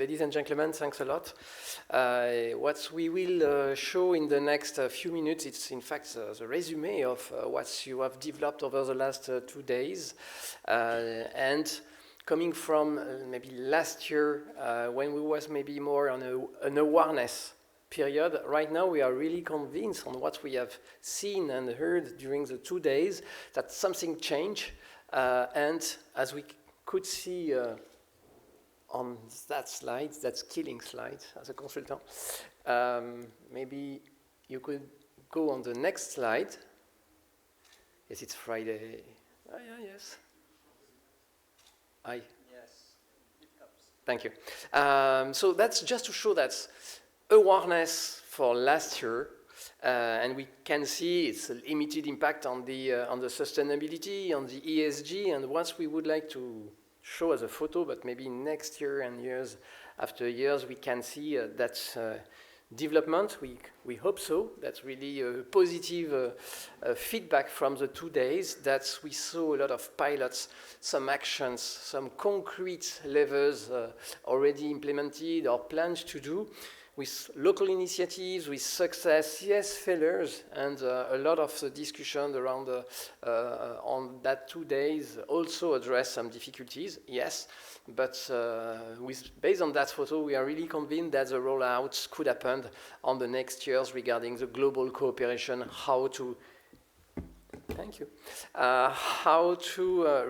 ladies and gentlemen, thanks a lot. What we will show in the next few minutes, it's in fact the resume of what you have developed over the last 2 days. And coming from maybe last year, when we was maybe more on an awareness period, right now we are really convinced on what we have seen and heard during the 2 days that something changed. And as we could see on that slide, that's killing slide as a consultant. Maybe you could go on the next slide. Yes, it's Friday. Oh, yeah, yes. Yes, it comes. Thank you. So that's just to show that awareness for last year, and we can see it's a limited impact on the sustainability, on the ESG, and what we would like to show as a photo, but maybe next year and years after years, we can see that development. We hope so. That's really a positive feedback from the 2 days, that we saw a lot of pilots, some actions, some concrete levers already implemented or planned to do, with local initiatives, with success, yes, failures, and a lot of the discussion around on that 2 days also address some difficulties, yes, but based on that photo, we are really convinced that the rollouts could happen on the next years regarding the global cooperation, how to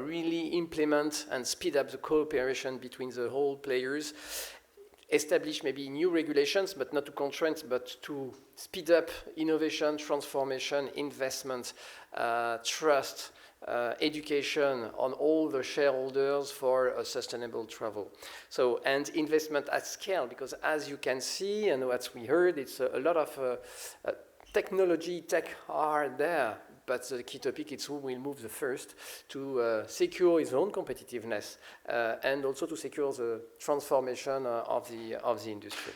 really implement and speed up the cooperation between the whole players, establish maybe new regulations, but not to constrain, but to speed up innovation, transformation, investment, trust, education on all the shareholders for sustainable travel. So, and investment at scale, because as you can see, and what we heard, it's a lot of technology, tech are there, but the key topic is who will move the first to secure his own competitiveness and also to secure the transformation of the industry.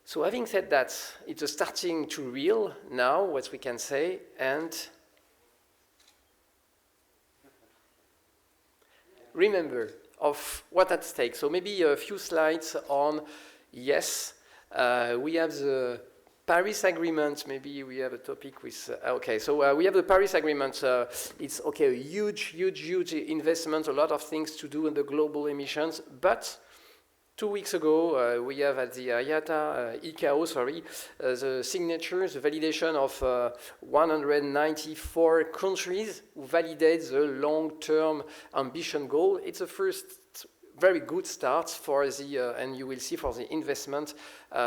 So having said that, it's starting to reel now, what we can say, and remember of what at stake. So maybe a few slides on, yes, we have the Paris Agreement. Maybe we have a topic with, okay, so we have the Paris Agreement. It's, okay, a huge investment, a lot of things to do in the global emissions, but 2 weeks ago, we have at the ICAO, the signatures, the validation of 194 countries who validate the long-term ambition goal. It's a first very good start for the, and you will see for the investment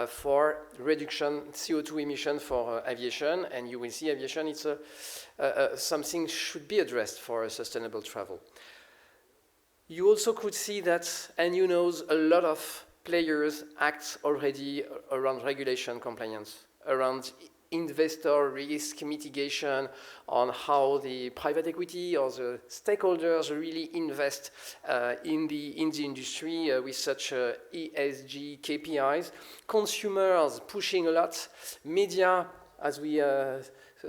for reduction CO2 emission for aviation, and you will see aviation, it's something should be addressed for sustainable travel. You also could see that, and you know, a lot of players act already around regulation compliance, around investor risk mitigation, on how the private equity or the stakeholders really invest in the industry with such ESG KPIs. Consumers pushing a lot. Media, as we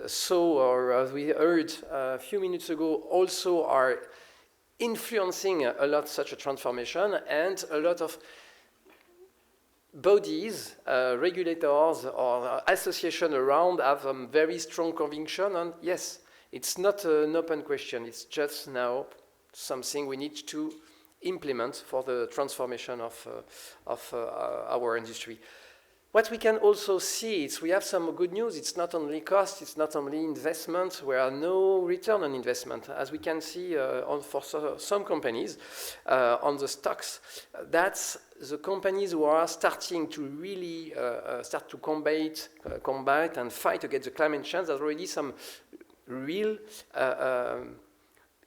saw or as we heard a few minutes ago, also are influencing a lot such a transformation, and a lot of bodies, regulators or association around have very strong conviction, and yes, it's not an open question, it's just now something we need to implement for the transformation of our industry. What we can also see is we have some good news. It's not only cost, it's not only investment. There are no return on investment. As we can see for some companies on the stocks, that's the companies who are starting to really start to combat and fight against the climate change. There's already some real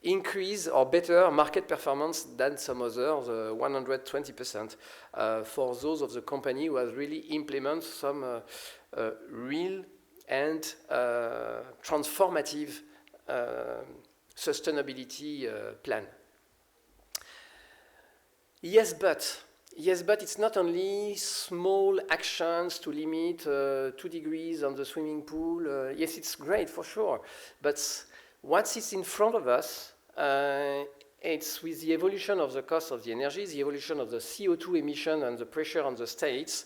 increase or better market performance than some others, 120% for those of the company who has really implement some real and transformative sustainability plan. Yes, but it's not only small actions to limit 2 degrees on the swimming pool. Yes, it's great for sure, but what is in front of us it's with the evolution of the cost of the energy, the evolution of the CO2 emission and the pressure on the states.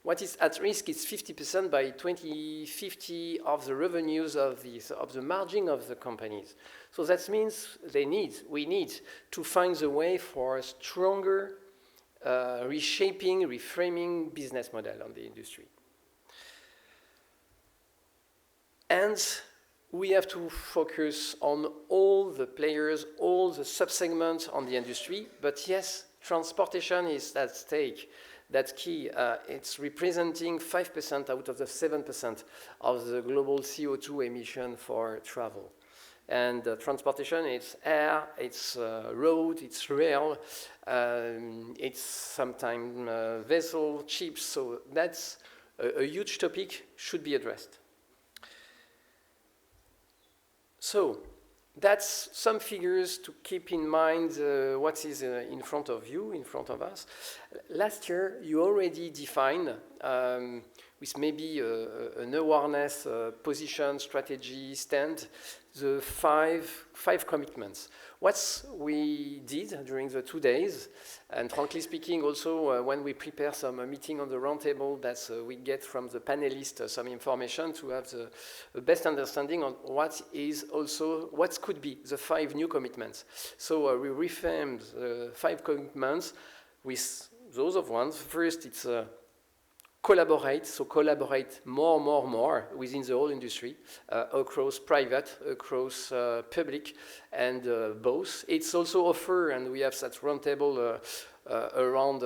What is at risk is 50% by 2050 of the revenues of the margin of the companies. So that means we need to find the way for a stronger reshaping, reframing business model on the industry. And we have to focus on all the players, all the subsegments on the industry. But yes, transportation is at stake. That's key. It's representing 5% out of the 7% of the global CO2 emission for travel. And transportation, it's air, it's road, it's rail, it's sometimes vessel, ships. So that's a huge topic, should be addressed. So that's some figures to keep in mind what is in front of you, in front of us. Last year, you already defined, with maybe an awareness, position, strategy, stand, the five commitments. What we did during the 2 days, and frankly speaking, also when we prepare some meeting on the roundtable, that we get from the panelists some information to have the best understanding on what could be the 5 new commitments. So we reframed the 5 commitments with those of ones. First, it's collaborate, so collaborate more within the whole industry, across private, across public, and both. It's also offer, and we have that roundtable around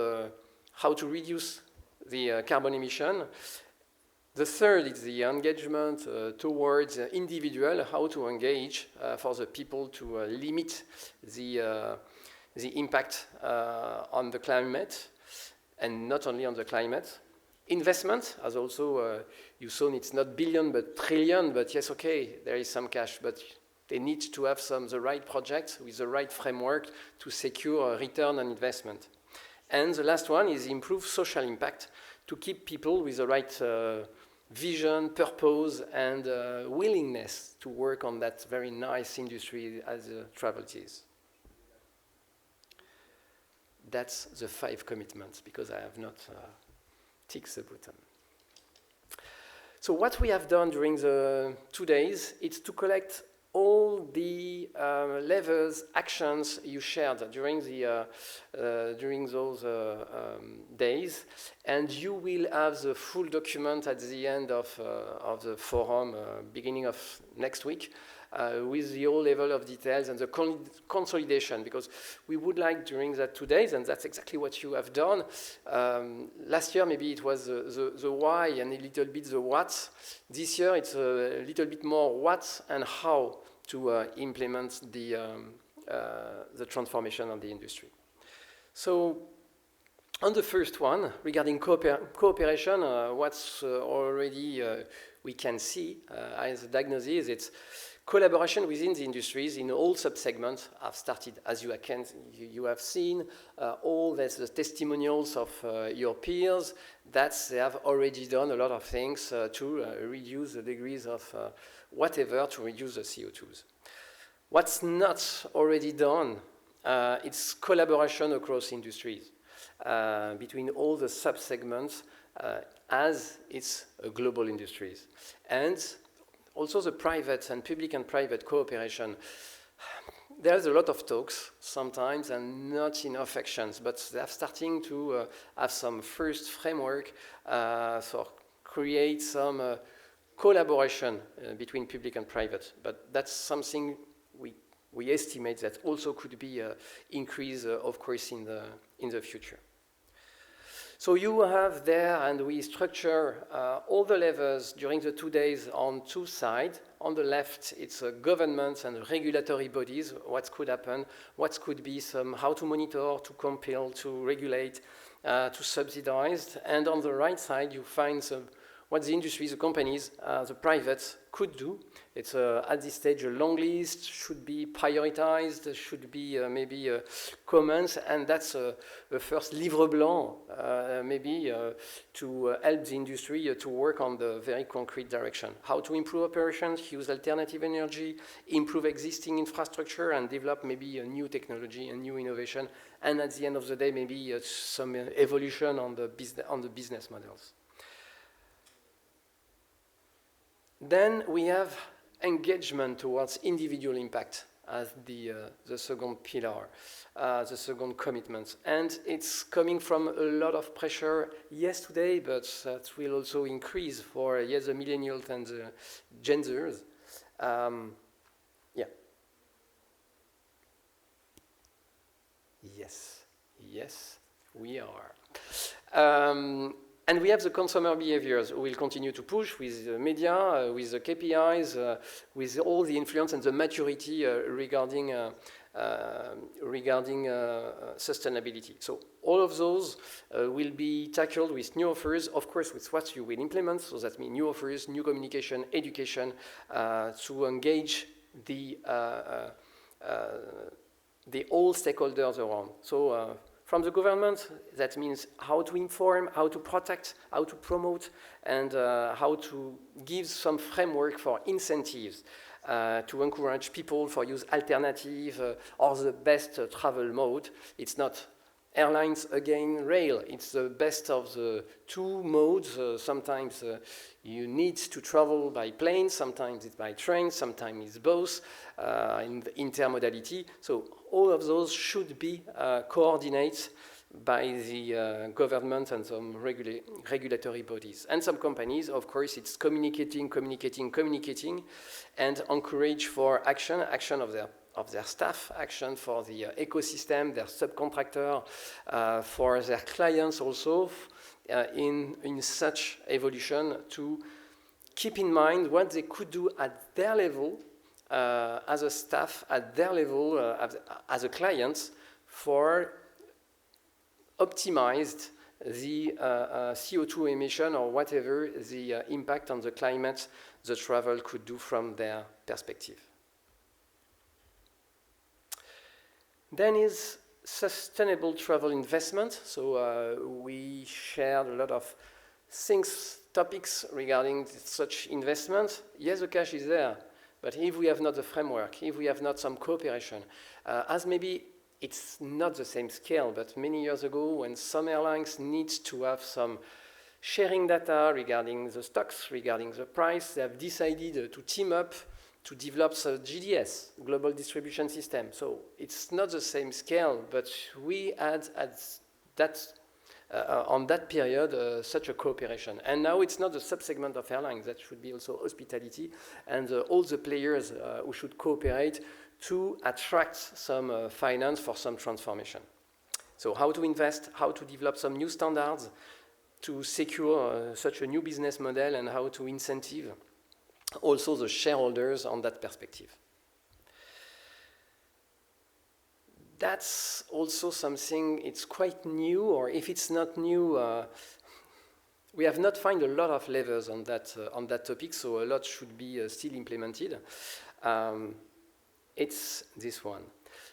how to reduce the carbon emission. The third is the engagement towards individual, how to engage for the people to limit the impact on the climate, and not only on the climate. Investment, as also you saw, it's not billion but trillion, but yes, okay, there is some cash, but they need to have the right projects with the right framework to secure a return on investment. And the last one is improve social impact, to keep people with the right vision, purpose, and willingness to work on that very nice industry as travel is. That's the 5 commitments, because I have not ticked the button. So what we have done during the 2 days is to collect all the levers, actions you shared during those days, and you will have the full document at the end of the forum, beginning of next week, with the whole level of details and the consolidation, because we would like during that 2 days, and that's exactly what you have done. Last year maybe it was the why and a little bit the what. This year it's a little bit more what and how to implement the transformation of the industry. So on the first one, regarding cooperation, what's already we can see as a diagnosis, it's collaboration within the industries in all subsegments have started. As you have seen, all the testimonials of your peers, that they have already done a lot of things to reduce the degrees of whatever, to reduce the CO2s. What's not already done, it's collaboration across industries between all the subsegments as it's a global industries. And also the private and public and private cooperation. There's a lot of talks sometimes and not enough actions, but they're starting to have some first framework for create some collaboration between public and private. But that's something we estimate that also could be increased, of course, in the future. So you have there, and we structure all the levers during the 2 days on 2 sides. On the left, it's governments and regulatory bodies, what could happen, what could be how to monitor, to compel, to regulate, to subsidize. And on the right side, you find some what the industry, the companies, the private could do. It's at this stage a long list, should be prioritized, should be maybe comments, and that's a first livre blanc, maybe to help the industry to work on the very concrete direction. How to improve operations, use alternative energy, improve existing infrastructure, and develop maybe a new technology, a new innovation, and at the end of the day, maybe some evolution on the business models. Then we have engagement towards individual impact as the second pillar, the second commitment. And it's coming from a lot of pressure, yes, today, but that will also increase for, yes, the millennials and the Gen Zers. Yeah. Yes, we are. And we have the consumer behaviors who will continue to push with the media, with the KPIs, with all the influence and the maturity regarding sustainability. So all of those will be tackled with new offers, of course, with what you will implement. So that means new offers, new communication, education to engage the all stakeholders around. So from the government, that means how to inform, how to protect, how to promote, and how to give some framework for incentives to encourage people for use alternative or the best travel mode. It's not airlines again rail. It's the best of the two modes. Sometimes you need to travel by plane, sometimes it's by train, sometimes it's both in the intermodality. So all of those should be coordinated by the government and some regulatory bodies. And some companies, of course, it's communicating, and encourage for action of their staff, action for the ecosystem, their subcontractor, for their clients also, in such evolution to keep in mind what they could do at their level as a staff, at their level as a client for optimized the CO2 emission or whatever the impact on the climate the travel could do from their perspective. Then is sustainable travel investment. So we shared a lot of topics regarding such investment. Yes, the cash is there, but if we have not the framework, if we have not some cooperation, as maybe it's not the same scale, but many years ago when some airlines need to have some sharing data regarding the stocks, regarding the price, they have decided to team up to develop a GDS, Global Distribution System. So it's not the same scale, but we had on that period such a cooperation. And now it's not a subsegment of airlines, that should be also hospitality, and all the players who should cooperate to attract some finance for some transformation. So how to invest, how to develop some new standards to secure such a new business model, and how to incentive also the shareholders on that perspective. That's also something, it's quite new, or if it's not new, we have not found a lot of levers on that topic, so a lot should be still implemented. It's this one.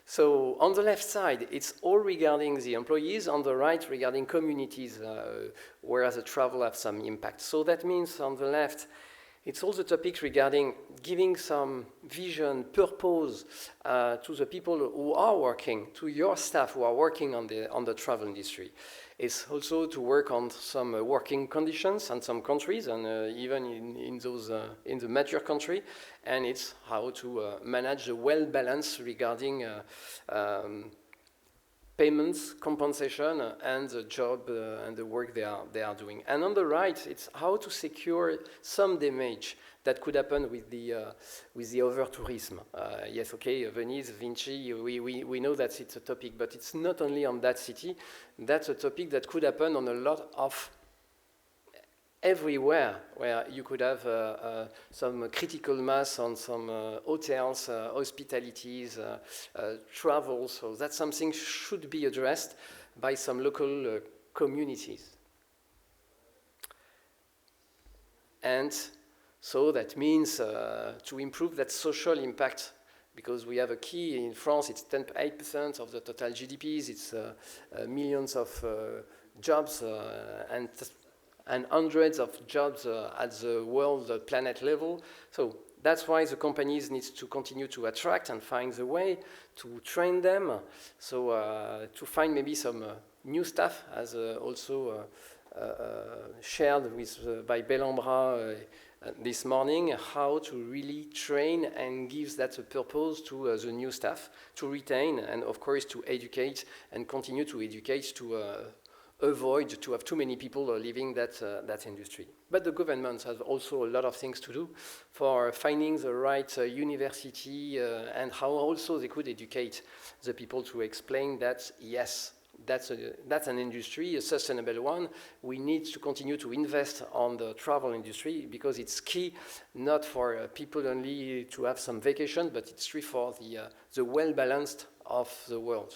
So on the left side, it's all regarding the employees. On the right, regarding communities, where the travel have some impact. So that means on the left, it's all the topics regarding giving some vision, purpose to the people who are working, to your staff who are working on the travel industry. It's also to work on some working conditions in some countries, and even in the mature country. And it's how to manage the well balance regarding payments, compensation, and the job and the work they are doing. And on the right, it's how to secure some damage that could happen with the over-tourism. Yes, okay, Venice, Vinci, we know that it's a topic, but it's not only on that city. That's a topic that could happen on a lot of everywhere, where you could have some critical mass on some hotels, hospitalities, travel. So that's something should be addressed by some local communities. And so that means to improve that social impact, because we have a key in France, it's 8% of the total GDPs, it's millions of jobs and hundreds of jobs at the world planet level. So that's why the companies need to continue to attract and find the way to train them. So to find maybe some new staff, as also shared with, by Bellambra this morning, how to really train and give that a purpose to the new staff, to retain and of course to educate and continue to educate to avoid to have too many people leaving that industry. But the government has also a lot of things to do for finding the right university and how also they could educate the people to explain that, yes, that's an industry, a sustainable one. We need to continue to invest on the travel industry because it's key, not for people only to have some vacation, but it's key for the well-balanced of the world.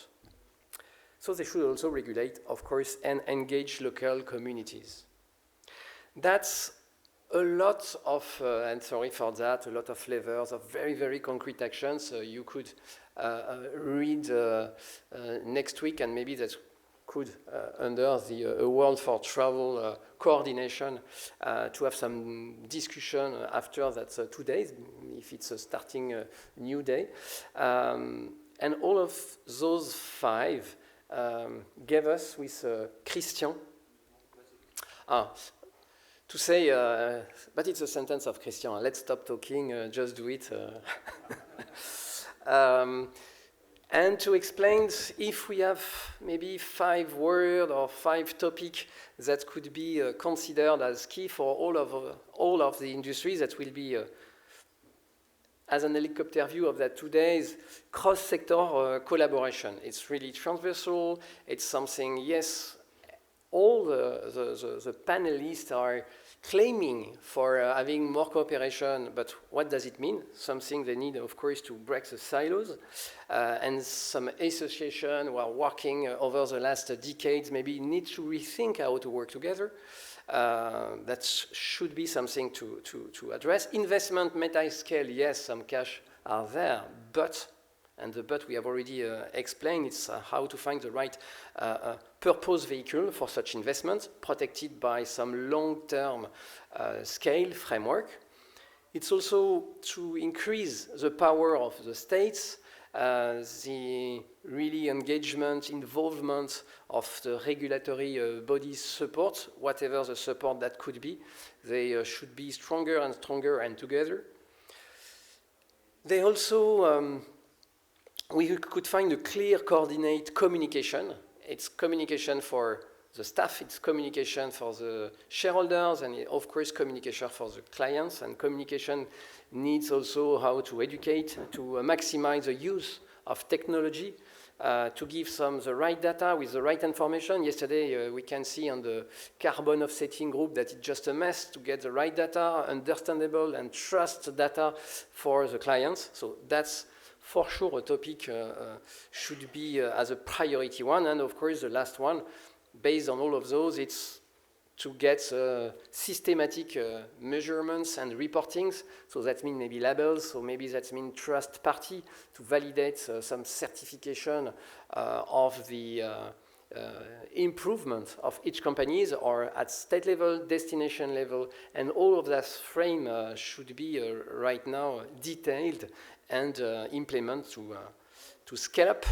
So they should also regulate, of course, and engage local communities. That's a lot of, and sorry for that, a lot of flavors of very, very concrete actions. You could read next week, and maybe that could, under the World for Travel coordination, to have some discussion after that 2 days, if it's starting a new day. And all of those 5 gave us with Christian. To say, but it's a sentence of Christian. Let's stop talking, just do it. And to explain if we have maybe 5 words or 5 topics that could be considered as key for all of the industries that will be as an helicopter view of that 2 days, cross-sector collaboration. It's really transversal. It's something, yes, all the panelists are claiming for having more cooperation, but what does it mean? Something they need, of course, to break the silos. And some association who are working over the last decades maybe need to rethink how to work together. That should be something to address. Investment, meta-scale, yes, some cash are there, but, and the but we have already explained, it's how to find the right purpose vehicle for such investments, protected by some long-term scale framework. It's also to increase the power of the states, the really engagement, involvement of the regulatory bodies support, whatever the support that could be. They should be stronger and together. They also, we could find a clear, coordinate communication. It's communication for the staff, it's communication for the shareholders, and of course communication for the clients. And communication needs also how to educate, to maximize the use of technology, to give the right data with the right information. Yesterday we can see on the carbon offsetting group that it's just a mess to get the right data, understandable and trust data for the clients. So that's for sure a topic should be as a priority one. And of course the last one, based on all of those, it's to get systematic measurements and reportings. So that means maybe labels, so maybe that means trust party to validate some certification of the improvement of each companies, or at state level, destination level, and all of that frame should be right now detailed and implement to scale up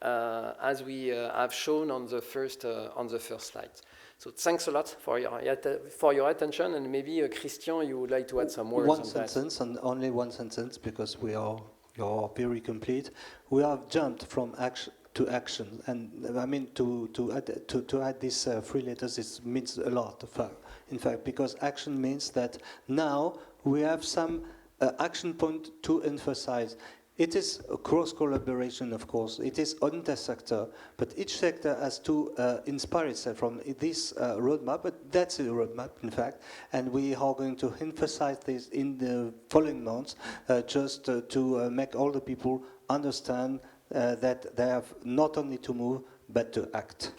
as we have shown on the first slide. So thanks a lot for your attention, and maybe Christian, you would like to add some words on that. One sentence, and only one sentence, because you're very complete. We have jumped from action to action, and I mean to add these 3 letters, it means a lot. In fact, because action means that now we have some action point to emphasize. It is a cross-collaboration, of course. It is inter-sector, but each sector has to inspire itself from this roadmap, but that's a roadmap, in fact, and we are going to emphasize this in the following months, just to make all the people understand that they have not only to move, but to act.